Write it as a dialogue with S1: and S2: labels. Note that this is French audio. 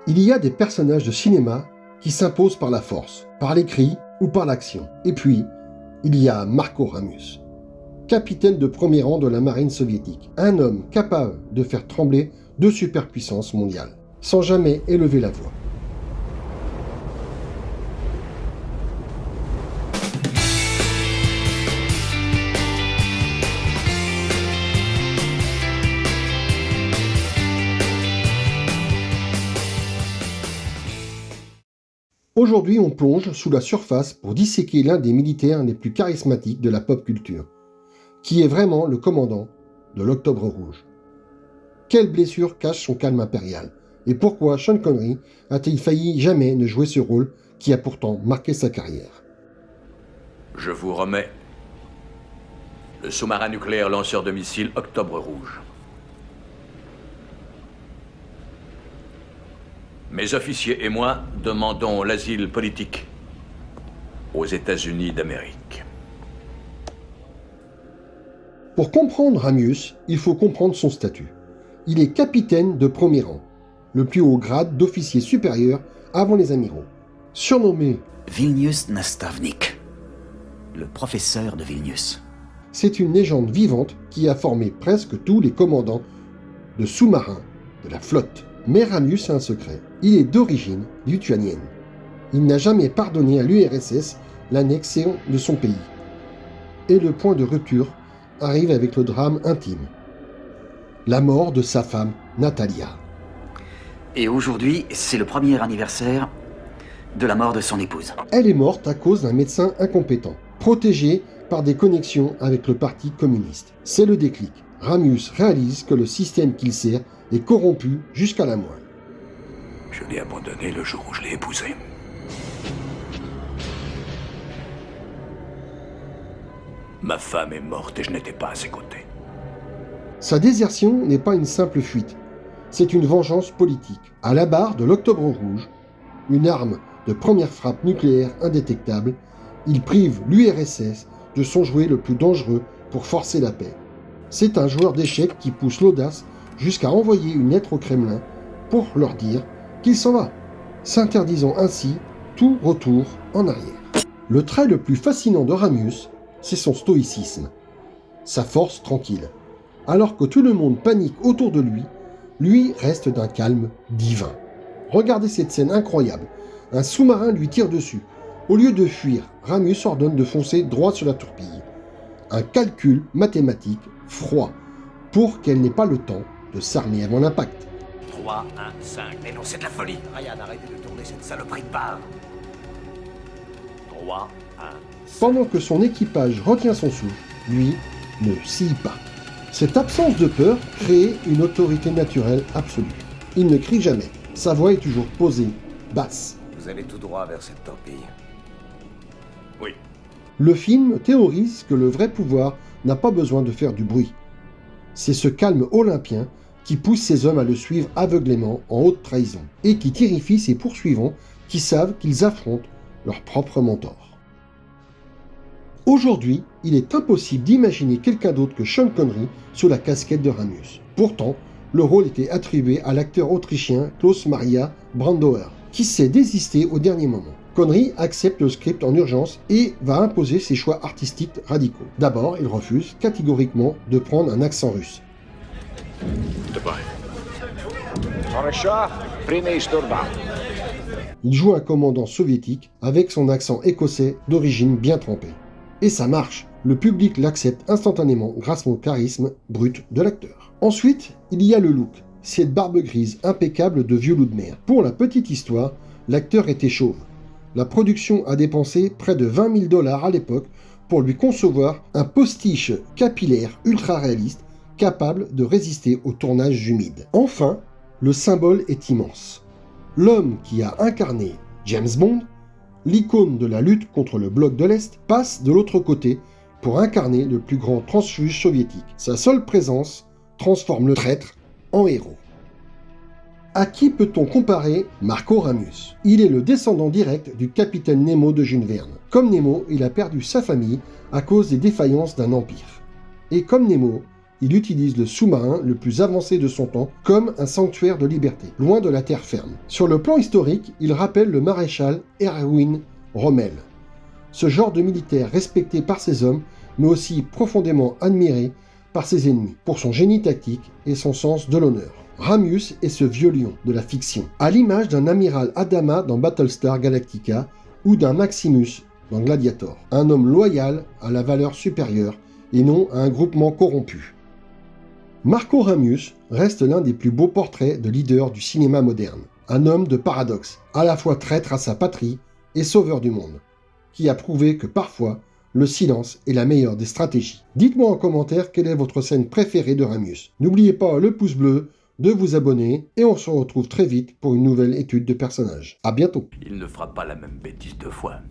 S1: Il y a des personnages de cinéma qui s'imposent par la force, par les cris ou par l'action. Et puis, il y a Marco Ramius, capitaine de premier rang de la marine soviétique, un homme capable de faire trembler deux superpuissances mondiales, sans jamais élever la voix. Aujourd'hui, on plonge sous la surface pour disséquer l'un des militaires les plus charismatiques de la pop culture, qui est vraiment le commandant de l'Octobre Rouge. Quelle blessure cache son calme impérial? Et pourquoi Sean Connery a-t-il failli jamais ne jouer ce rôle qui a pourtant marqué sa carrière?
S2: Je vous remets le sous-marin nucléaire lanceur de missiles Octobre Rouge. Mes officiers et moi demandons l'asile politique aux États-Unis d'Amérique.
S1: Pour comprendre Ramius, il faut comprendre son statut. Il est capitaine de premier rang, le plus haut grade d'officier supérieur avant les amiraux. Surnommé
S3: Vilnius Nastavnik, le professeur de Vilnius.
S1: C'est une légende vivante qui a formé presque tous les commandants de sous-marins de la flotte. Mais Ramius a un secret. Il est d'origine lituanienne. Il n'a jamais pardonné à l'URSS l'annexion de son pays. Et le point de rupture arrive avec le drame intime. La mort de sa femme, Natalia.
S3: Et aujourd'hui, c'est le premier anniversaire de la mort de son épouse.
S1: Elle est morte à cause d'un médecin incompétent, protégé par des connexions avec le parti communiste. C'est le déclic. Ramius réalise que le système qu'il sert est corrompu jusqu'à la moelle.
S2: Je l'ai abandonné le jour où je l'ai épousée. Ma femme est morte et je n'étais pas à ses côtés.
S1: Sa désertion n'est pas une simple fuite, c'est une vengeance politique. À la barre de l'Octobre Rouge, une arme de première frappe nucléaire indétectable, il prive l'URSS de son jouet le plus dangereux pour forcer la paix. C'est un joueur d'échecs qui pousse l'audace jusqu'à envoyer une lettre au Kremlin pour leur dire qu'il s'en va, s'interdisant ainsi tout retour en arrière. Le trait le plus fascinant de Ramius, c'est son stoïcisme, sa force tranquille. Alors que tout le monde panique autour de lui reste d'un calme divin. Regardez cette scène incroyable. Un sous-marin lui tire dessus. Au lieu de fuir, Ramius ordonne de foncer droit sur la tourpille. Un calcul mathématique froid pour qu'elle n'ait pas le temps de s'armer avant l'impact.
S4: 3, 1, 5. Mais non, c'est de la folie. Ryan, arrêtez de tourner cette saloperie de barre. 3, 1, 5.
S1: Pendant que son équipage retient son souffle, lui ne scie pas. Cette absence de peur crée une autorité naturelle absolue. Il ne crie jamais. Sa voix est toujours posée, basse.
S4: Vous allez tout droit vers cette torpille.
S2: Oui.
S1: Le film théorise que le vrai pouvoir n'a pas besoin de faire du bruit. C'est ce calme olympien qui pousse ses hommes à le suivre aveuglément en haute trahison et qui terrifie ses poursuivants qui savent qu'ils affrontent leur propre mentor. Aujourd'hui, il est impossible d'imaginer quelqu'un d'autre que Sean Connery sous la casquette de Ramius. Pourtant, le rôle était attribué à l'acteur autrichien Klaus Maria Brandauer, qui s'est désisté au dernier moment. Connery accepte le script en urgence et va imposer ses choix artistiques radicaux. D'abord, il refuse catégoriquement de prendre un accent russe. Il joue un commandant soviétique avec son accent écossais d'origine bien trempé. Et ça marche, le public l'accepte instantanément grâce au charisme brut de l'acteur. Ensuite, il y a le look, cette barbe grise impeccable de vieux loup de mer. Pour la petite histoire, l'acteur était chauve. La production a dépensé près de 20 000 $ à l'époque pour lui concevoir un postiche capillaire ultra réaliste capable de résister aux tournages humides. Enfin, le symbole est immense. L'homme qui a incarné James Bond, l'icône de la lutte contre le bloc de l'Est, passe de l'autre côté pour incarner le plus grand transfuge soviétique. Sa seule présence transforme le traître en héros. À qui peut-on comparer Marco Ramius? Il est le descendant direct du capitaine Nemo de Jules Verne. Comme Nemo, il a perdu sa famille à cause des défaillances d'un empire. Et comme Nemo, il utilise le sous-marin le plus avancé de son temps comme un sanctuaire de liberté, loin de la terre ferme. Sur le plan historique, il rappelle le maréchal Erwin Rommel. Ce genre de militaire respecté par ses hommes, mais aussi profondément admiré par ses ennemis, pour son génie tactique et son sens de l'honneur. Ramius est ce vieux lion de la fiction, à l'image d'un amiral Adama dans Battlestar Galactica ou d'un Maximus dans Gladiator. Un homme loyal à la valeur supérieure et non à un groupement corrompu. Marco Ramius reste l'un des plus beaux portraits de leader du cinéma moderne. Un homme de paradoxe, à la fois traître à sa patrie et sauveur du monde, qui a prouvé que parfois, le silence est la meilleure des stratégies. Dites-moi en commentaire quelle est votre scène préférée de Ramius. N'oubliez pas le pouce bleu, de vous abonner, et on se retrouve très vite pour une nouvelle étude de personnages. À bientôt.
S2: Il ne fera pas la même bêtise deux fois.